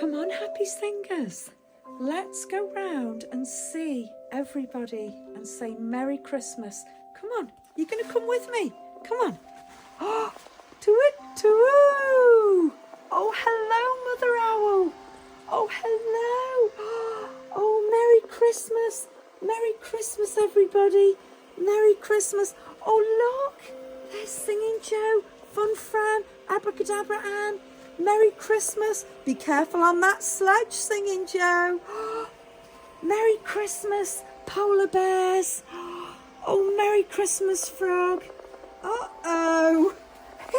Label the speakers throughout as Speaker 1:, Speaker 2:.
Speaker 1: Come on, happy singers. Let's go round and see everybody and say Merry Christmas. Come on, you're going to come with me. Come on. Oh, to-it-to-oo. Oh, hello, Mother Owl. Oh, hello. Oh, Merry Christmas. Merry Christmas, everybody. Merry Christmas. Oh, look. There's Singing Joe, Fun Fran, Abracadabra Ann. Merry Christmas. Be careful on that sledge, Singing Joe. Merry Christmas, polar bears. Oh, Merry Christmas, Frog. Uh-oh.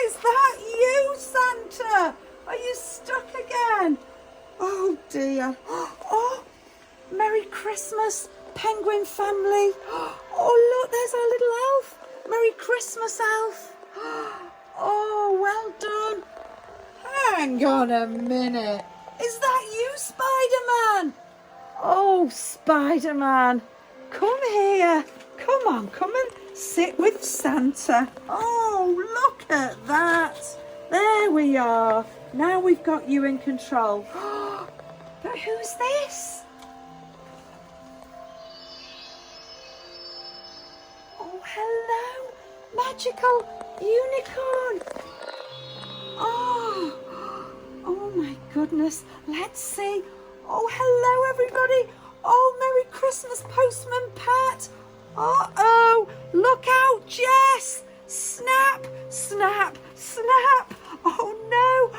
Speaker 1: Is that you, Santa? Are you stuck again? Oh, dear. Oh, Merry Christmas, penguin family. Oh, look, there's our little elf. Merry Christmas, elf. Oh, well done. Hang on a minute. Is that you, Spider-Man? Oh, Spider-Man. Come here. Come on, come and sit with Santa. Oh, look at that. There we are. Now we've got you in control. But who's this? Oh, hello. Magical unicorn. Oh my goodness. Let's see. Oh, hello, everybody. Oh, Merry Christmas, Postman Pat. Uh-oh. Look out, Jess. Snap, snap, snap. Oh, no.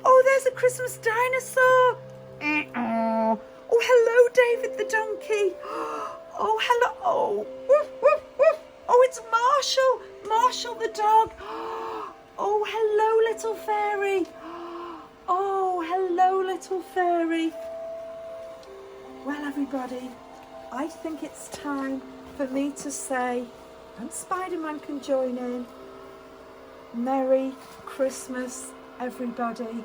Speaker 1: Oh, there's a Christmas dinosaur. Oh, hello, David the donkey. Oh, hello. Oh, woof, woof, woof. Oh, it's Marshall. Marshall the dog. Oh, hello, little fairy. Oh, hello, little fairy. Well, everybody, I think it's time for me to say, and Spider-Man can join in, Merry Christmas, everybody,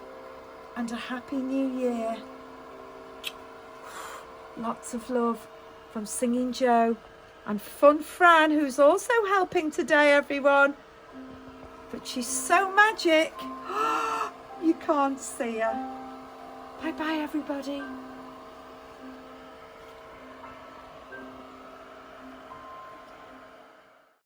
Speaker 1: and a Happy New Year. Lots of love from Singing Joe and Fun Fran, who's also helping today, everyone. But she's so magic, you can't see her. Bye-bye, everybody.